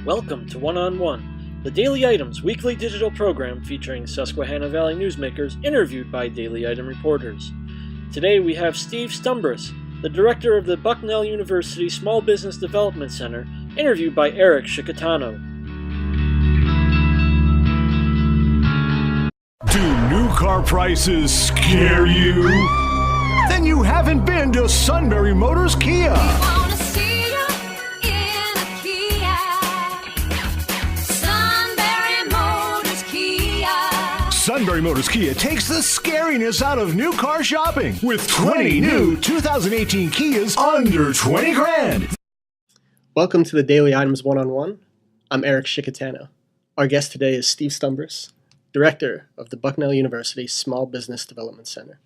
Welcome to One on One, the Daily Items weekly digital program featuring Susquehanna Valley newsmakers interviewed by Daily Item reporters. Today we have Steve Stumbris, the director of the Bucknell University Small Business Development Center, interviewed by Eric Shikatano. Do new car prices scare you? Then you haven't been to Sunbury Motors Kia. Sunbury Motors Kia takes the scariness out of new car shopping with 20 new 2018 Kias under 20 grand. Welcome to the Daily Items One-on-One. I'm Eric Shikatano. Our guest today is Steve Stumbris, director of the Bucknell University Small Business Development Center.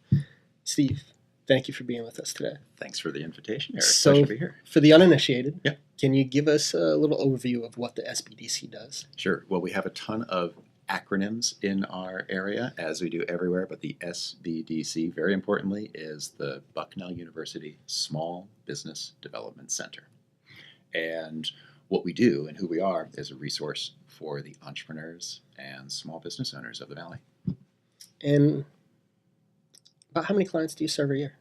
Steve, thank you for being with us today. Thanks for the invitation, Eric. So, pleasure to be here. For the uninitiated, Yeah. Can you give us a little overview of what the SBDC does? Sure. Well, we have a ton of acronyms in our area, as we do everywhere, but the SBDC, very importantly, is the Bucknell University Small Business Development Center. And what we do and who we are is a resource for the entrepreneurs and small business owners of the Valley. And about how many clients do you serve a year?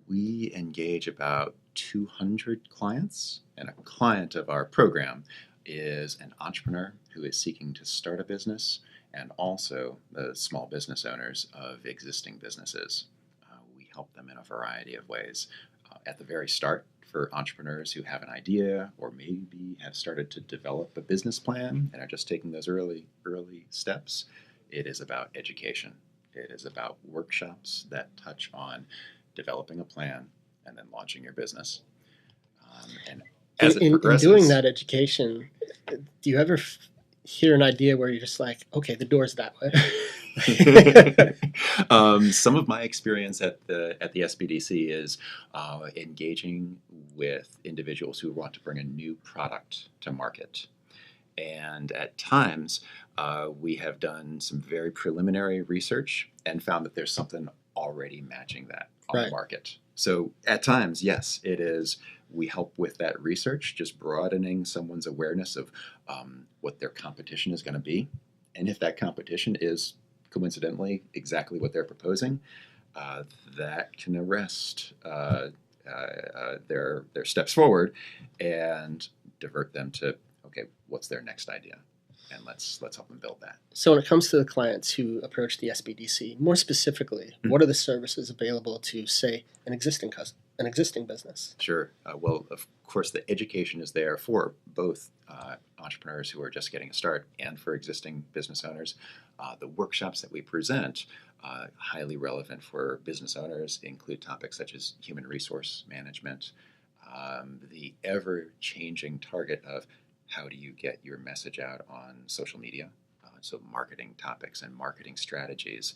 We engage about 200 clients, and a client of our program is an entrepreneur who is seeking to start a business, and also the small business owners of existing businesses. We help them in a variety of ways. At the very start, for entrepreneurs who have an idea or maybe have started to develop a business plan and are just taking those early steps, it is about education. It is about workshops that touch on developing a plan and then launching your business. And as it progresses, in doing that education, do you ever hear an idea where you're just like, okay, the door's that way? Some of my experience at the SBDC is engaging with individuals who want to bring a new product to market. And at times, we have done some very preliminary research and found that there's something already matching that on the market. So at times, yes, it is. We help with that research, just broadening someone's awareness of what their competition is going to be. And if that competition is coincidentally exactly what they're proposing, that can arrest their steps forward and divert them to, okay, what's their next idea? And let's help them build that. So when it comes to the clients who approach the SBDC, more specifically, what are the services available to, say, an existing business? Sure. Well, of course, the education is there for both entrepreneurs who are just getting a start and for existing business owners. The workshops that we present, highly relevant for business owners, include topics such as human resource management, the ever-changing target of how do you get your message out on social media? So marketing topics and marketing strategies.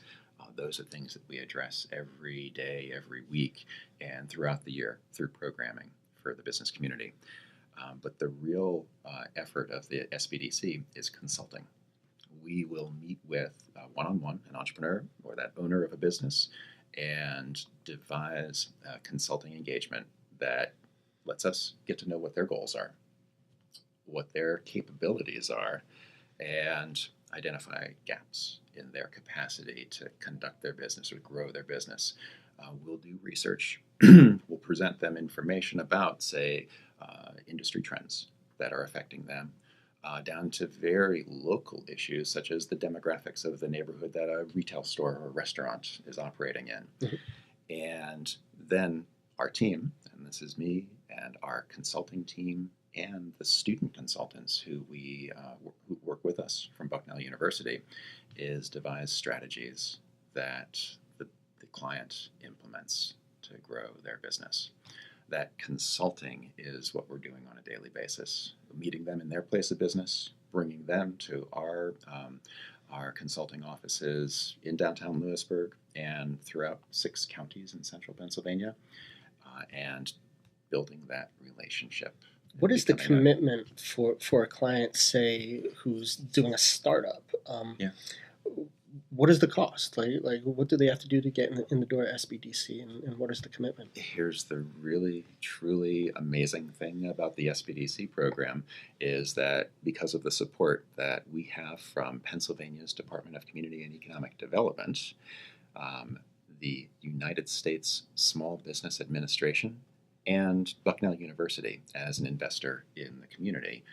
Those are things that we address every day, every week, and throughout the year through programming for the business community. But the real effort of the SBDC is consulting. We will meet with one-on-one an entrepreneur or that owner of a business and devise a consulting engagement that lets us get to know what their goals are, what their capabilities are, and identify gaps in their capacity to conduct their business or grow their business. We'll do research. We'll present them information about, say, industry trends that are affecting them, down to very local issues such as the demographics of the neighborhood that a retail store or restaurant is operating in. Mm-hmm. And then our team, and this is me and our consulting team, and the student consultants who who work with us from Bucknell University, is devise strategies that the client implements to grow their business. That consulting is what we're doing on a daily basis, meeting them in their place of business, bringing them to our consulting offices in downtown Lewisburg and throughout 6 counties in central Pennsylvania, and building that relationship. What is the commitment for a client, say, who's doing a startup? what is the cost? Like what do they have to do to get in the door at SBDC, and what is the commitment? Here's the really, truly amazing thing about the SBDC program is that because of the support that we have from Pennsylvania's Department of Community and Economic Development, the United States Small Business Administration, and Bucknell University as an investor in the community,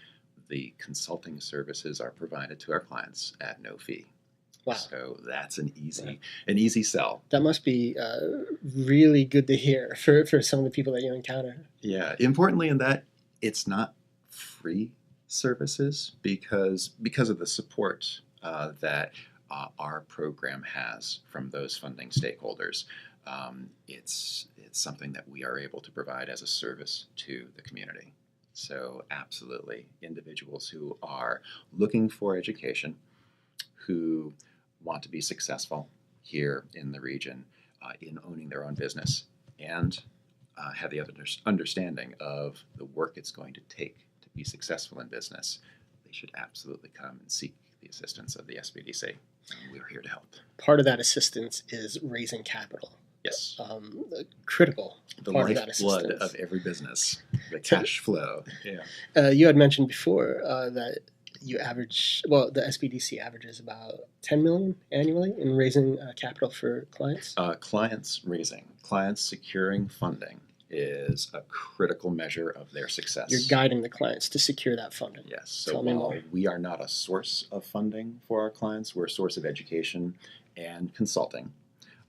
the consulting services are provided to our clients at no fee. Wow. So that's an easy sell. That must be really good to hear for some of the people that you encounter. Yeah. Importantly in that, it's not free services because of the support that our program has from those funding stakeholders. It's something that we are able to provide as a service to the community. So absolutely, individuals who are looking for education, who want to be successful here in the region in owning their own business, and have the understanding of the work it's going to take to be successful in business, they should absolutely come and seek the assistance of the SBDC. We're here to help. Part of that assistance is raising capital. Yes. Critical. The part of that lifeblood assistance. of every business, the cash flow. Yeah. You had mentioned before that you average, well, the SBDC averages about 10 million annually in raising capital for clients. Clients securing funding is a critical measure of their success. You're guiding the clients to secure that funding. Yes. So Tell me while more. we are not a source of funding for our clients, we're a source of education and consulting.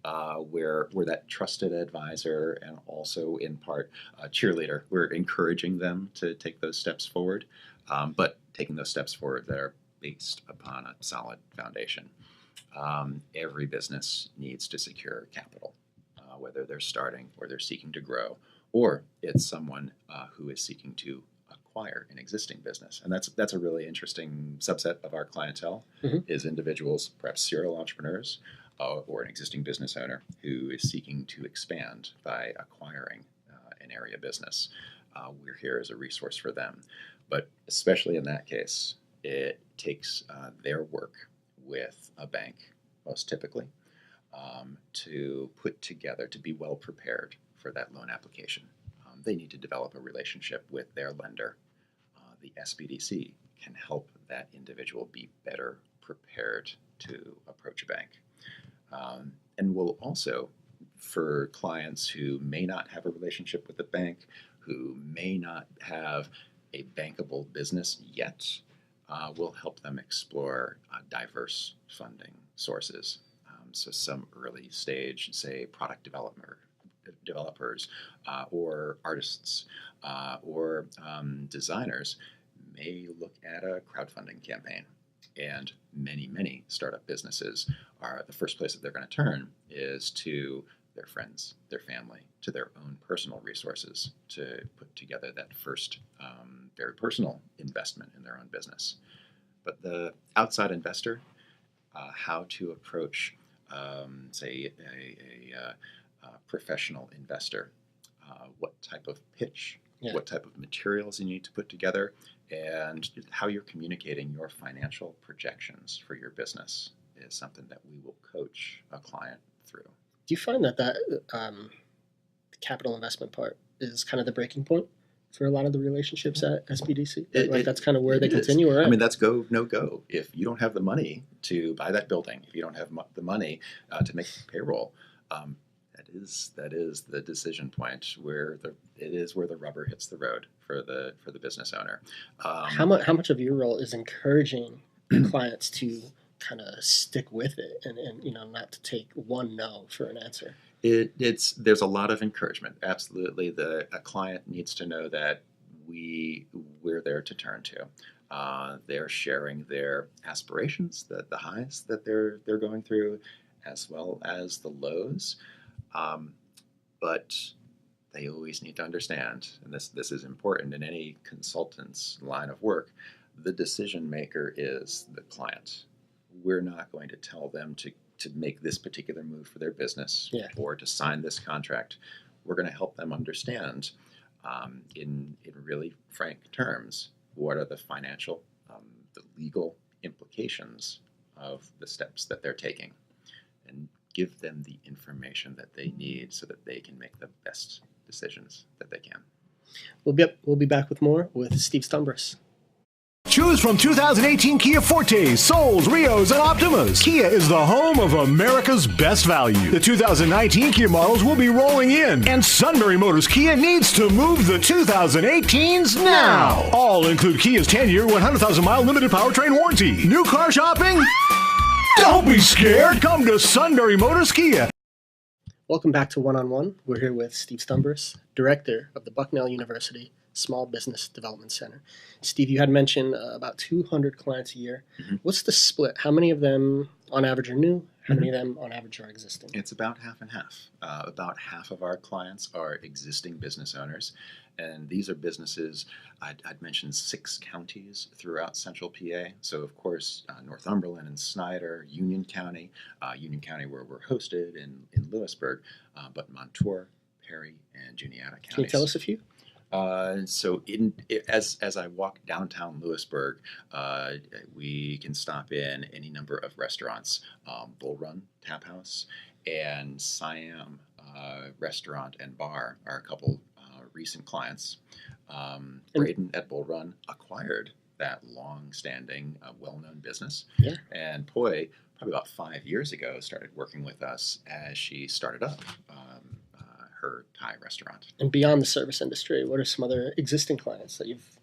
We're that trusted advisor and also in part a cheerleader. We're encouraging them to take those steps forward, but taking those steps forward that are based upon a solid foundation. Every business needs to secure capital, whether they're starting or they're seeking to grow, or it's someone who is seeking to acquire an existing business. And that's a really interesting subset of our clientele, is individuals, perhaps serial entrepreneurs, or an existing business owner who is seeking to expand by acquiring an area business. We're here as a resource for them. But especially in that case, it takes their work with a bank, most typically, to put together, to be well prepared for that loan application. They need to develop a relationship with their lender. The SBDC can help that individual be better prepared to approach a bank. And will also, for clients who may not have a relationship with the bank, who may not have a bankable business yet, will help them explore diverse funding sources. So some early stage, say, product developers or artists or designers may look at a crowdfunding campaign. And many startup businesses are the first place that they're going to turn is to their friends, their family, to their own personal resources to put together that first very personal investment in their own business. But the outside investor, how to approach, say, a professional investor, what type of pitch, what type of materials you need to put together, and how you're communicating your financial projections for your business is something that we will coach a client through. Do you find that the capital investment part is kind of the breaking point for a lot of the relationships at SBDC? That's kind of where they continue, right? I mean, that's go, no go. If you don't have the money to buy that building, if you don't have the money to make payroll, that is the decision point where the rubber hits the road for the business owner. How much of your role is encouraging clients to kind of stick with it and not to take one no for an answer? There's a lot of encouragement. Absolutely, a client needs to know that we're there to turn to. They're sharing their aspirations, the highs that they're going through, as well as the lows. But they always need to understand, and this is important in any consultant's line of work, the decision maker is the client. We're not going to tell them to make this particular move for their business or to sign this contract. We're going to help them understand in really frank terms what are the financial, the legal implications of the steps that they're taking. give them the information that they need so that they can make the best decisions that they can. We'll be back with more with Steve Stumbris. Choose from 2018 Kia Fortes, Souls, Rios, and Optimas. Kia is the home of America's best value. The 2019 Kia models will be rolling in, and Sunbury Motors Kia needs to move the 2018s now. All include Kia's 10-year, 100,000-mile limited powertrain warranty. New car shopping? Don't be scared. Come to Sunbury Motors Kia. Welcome back to One-on-One. We're here with Steve Stumbris, Director of the Bucknell University Small Business Development Center. Steve, you had mentioned about 200 clients a year. Mm-hmm. What's the split? How many of them on average are new? How many of them on average are existing? It's about half and half. About half of our clients are existing business owners, and these are businesses, I'd mentioned 6 counties throughout central PA. So, of course, Northumberland and Snyder, Union County where we're hosted in Lewisburg, but Montour, Perry, and Juniata counties. Can you tell us a few? As I walk downtown Lewisburg, we can stop in any number of restaurants. Bull Run Tap House and Siam Restaurant and Bar are a couple recent clients. Braden at Bull Run acquired that long-standing, well-known business. Yeah. And Poi, probably about 5 years ago, started working with us as she started up her Thai restaurant. And beyond the service industry, what are some other existing clients that you've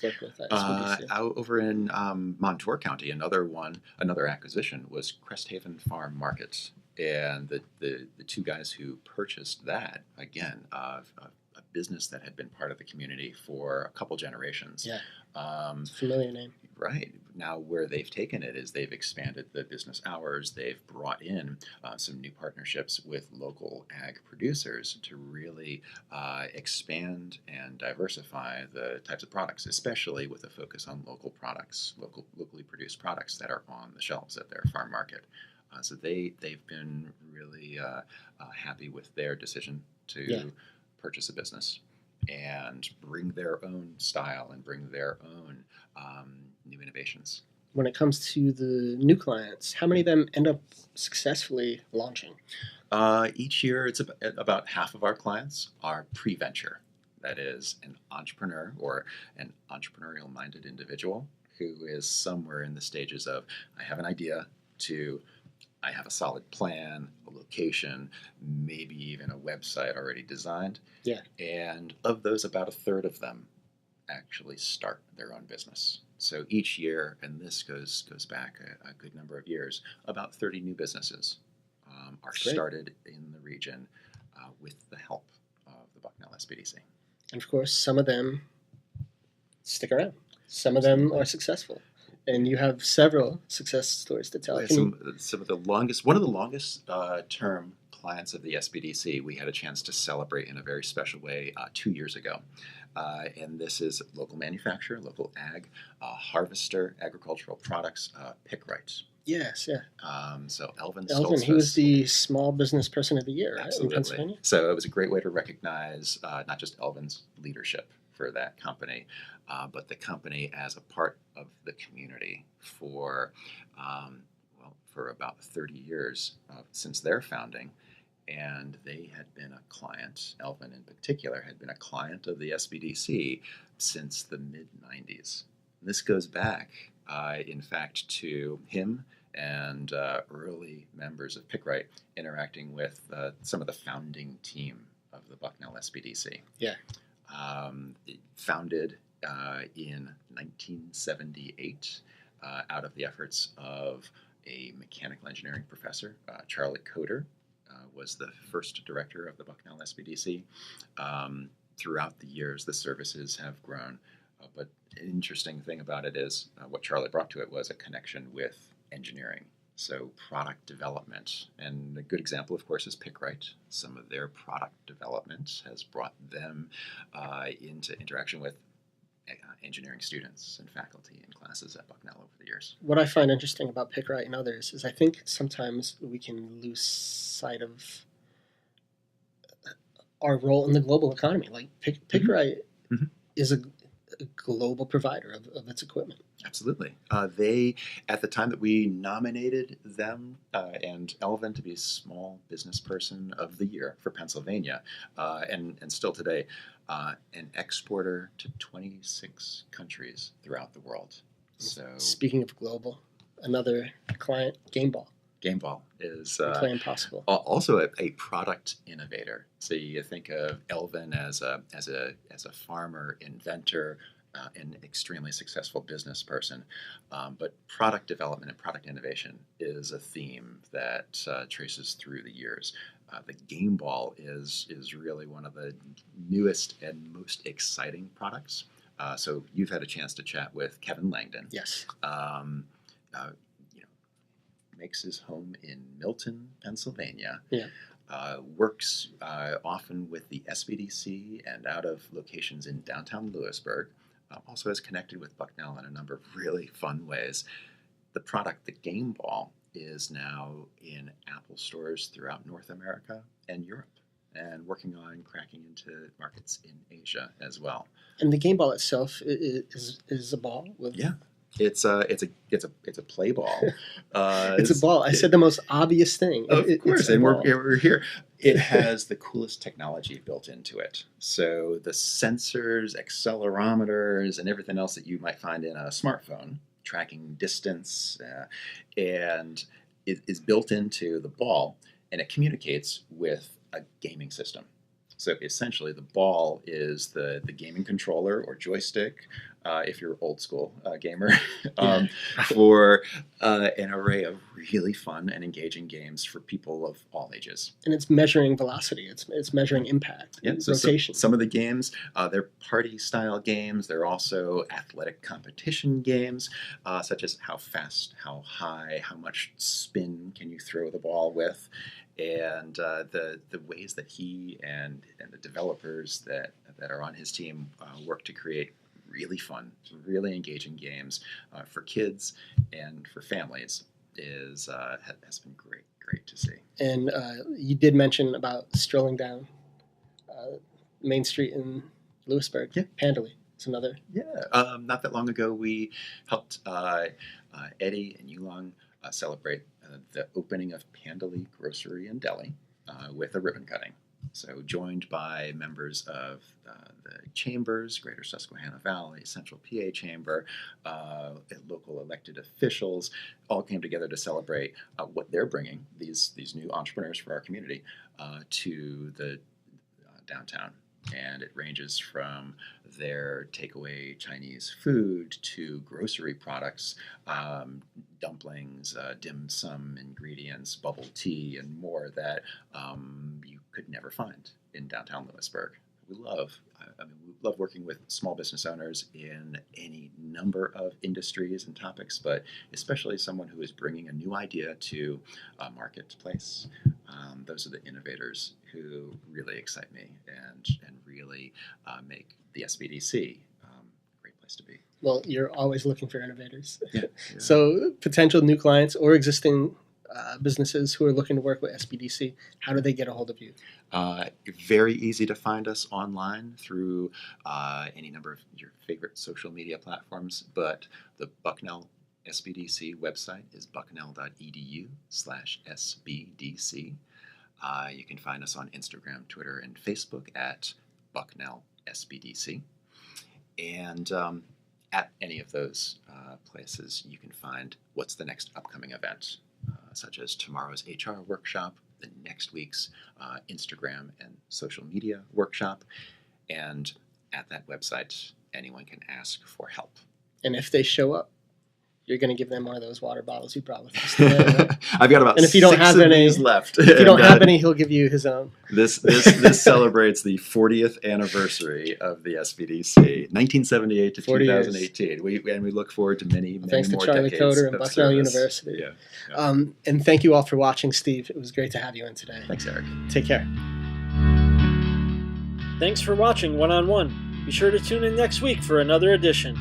worked with at Spdc? Over in Montour County, another acquisition was Cresthaven Farm Market, and the two guys who purchased that, again, a business that had been part of the community for a couple generations. Yeah, familiar name. Right. Now where they've taken it is they've expanded the business hours. They've brought in some new partnerships with local ag producers to really expand and diversify the types of products, especially with a focus on local products, locally produced products that are on the shelves at their farm market. So they've been really happy with their decision to purchase a business and bring their own style and bring their own new innovations. When it comes to the new clients, how many of them end up successfully launching? Each year, it's about half of our clients are pre-venture. That is an entrepreneur or an entrepreneurial-minded individual who is somewhere in the stages of, I have an idea, to I have a solid plan, a location, maybe even a website already designed. Yeah. And of those, about a third of them actually start their own business. So each year, and this goes back a good number of years, about 30 new businesses are started in the region with the help of the Bucknell Spdc. And of course, some of them stick around. Some of them are successful. And you have several success stories to tell. Some of the longest, one of the longest term clients of the SBDC, we had a chance to celebrate in a very special way 2 years ago. And this is local manufacturer, local ag, harvester, agricultural products, Pickrite. Yes, yeah. So Elvin, he was the Small Business Person of the Year, right, in Pennsylvania. So it was a great way to recognize not just Elvin's leadership for that company, but the company as a part of the community for about 30 years since their founding. And they had been a client, Elvin in particular, had been a client of the SBDC since the mid-90s. This goes back, in fact, to him and early members of Pickrite interacting with some of the founding team of the Bucknell SBDC. Yeah. Founded in 1978 out of the efforts of a mechanical engineering professor, Charlie Coder, was the first director of the Bucknell SBDC. Throughout the years, the services have grown, but an interesting thing about it is what Charlie brought to it was a connection with engineering. So product development, and a good example, of course, is Pickrite. Some of their product development has brought them into interaction with engineering students and faculty in classes at Bucknell over the years. What I find interesting about Pickrite and others is I think sometimes we can lose sight of our role in the global economy. Like Pickrite is a global provider of its equipment. Absolutely. They, at the time that we nominated them and Elvin to be Small Business Person of the Year for Pennsylvania, and still today, an exporter to 26 countries throughout the world. So, speaking of global, another client, Gameball. Gameball is Play Impossible. Also a product innovator. So you think of Elvin as a farmer, inventor, an extremely successful business person, but product development and product innovation is a theme that traces through the years. The Gameball is really one of the newest and most exciting products. So you've had a chance to chat with Kevin Langdon. Yes. Makes his home in Milton, Pennsylvania. Yeah. Works often with the SBDC and out of locations in downtown Lewisburg. Also has connected with Bucknell in a number of really fun ways. The product, the Gameball, is now in Apple stores throughout North America and Europe, and working on cracking into markets in Asia as well. And the Gameball itself is a ball with. Yeah. It's a play ball. It's a ball. I said the most obvious thing. Of course, and we're here. It has the coolest technology built into it. So the sensors, accelerometers, and everything else that you might find in a smartphone, tracking distance, and it is built into the ball, and it communicates with a gaming system. So essentially, the ball is the gaming controller or joystick, if you're old school gamer, for an array of really fun and engaging games for people of all ages. And it's measuring velocity. It's measuring impact, rotation. Some of the games, they're party-style games. They're also athletic competition games, such as how fast, how high, how much spin can you throw the ball with. And the ways that he and the developers that are on his team work to create really fun, really engaging games for kids and for families has been great to see. And you did mention about strolling down Main Street in Lewisburg. Yeah. Pandally. It's another. Yeah. Not that long ago, we helped Eddie and Yulong celebrate the opening of Pandally Grocery and Deli with a ribbon cutting. So joined by members of the chambers, Greater Susquehanna Valley, Central PA Chamber, local elected officials, all came together to celebrate what they're bringing, these new entrepreneurs for our community, to the downtown. And it ranges from their takeaway Chinese food to grocery products, dumplings, dim sum ingredients, bubble tea, and more that you could never find in downtown Lewisburg. We love working with small business owners in any number of industries and topics, but especially someone who is bringing a new idea to a marketplace. Those are the innovators who really excite me and really make the SBDC a great place to be. Well, you're always looking for innovators. Yeah. So potential new clients or existing businesses who are looking to work with SBDC, how do they get a hold of you? Very easy to find us online through any number of your favorite social media platforms, but the Bucknell SBDC website is bucknell.edu/SBDC. You can find us on Instagram, Twitter, and Facebook at Bucknell SBDC. And at any of those places, you can find what's the next upcoming event, such as tomorrow's HR workshop, the next week's Instagram and social media workshop. And at that website, anyone can ask for help. And if they show up, you're going to give them one of those water bottles you brought with us today, right? I've got about and if you don't 6 have of any, these left. If you don't have any, he'll give you his own. This celebrates the 40th anniversary of the SBDC, 1978 to 2018. We look forward to many Thanks more to Charlie decades Coder and of Bucknell service. University. Yeah. And thank you all for watching, Steve. It was great to have you in today. Thanks, Eric. Take care. Thanks for watching One on One. Be sure to tune in next week for another edition.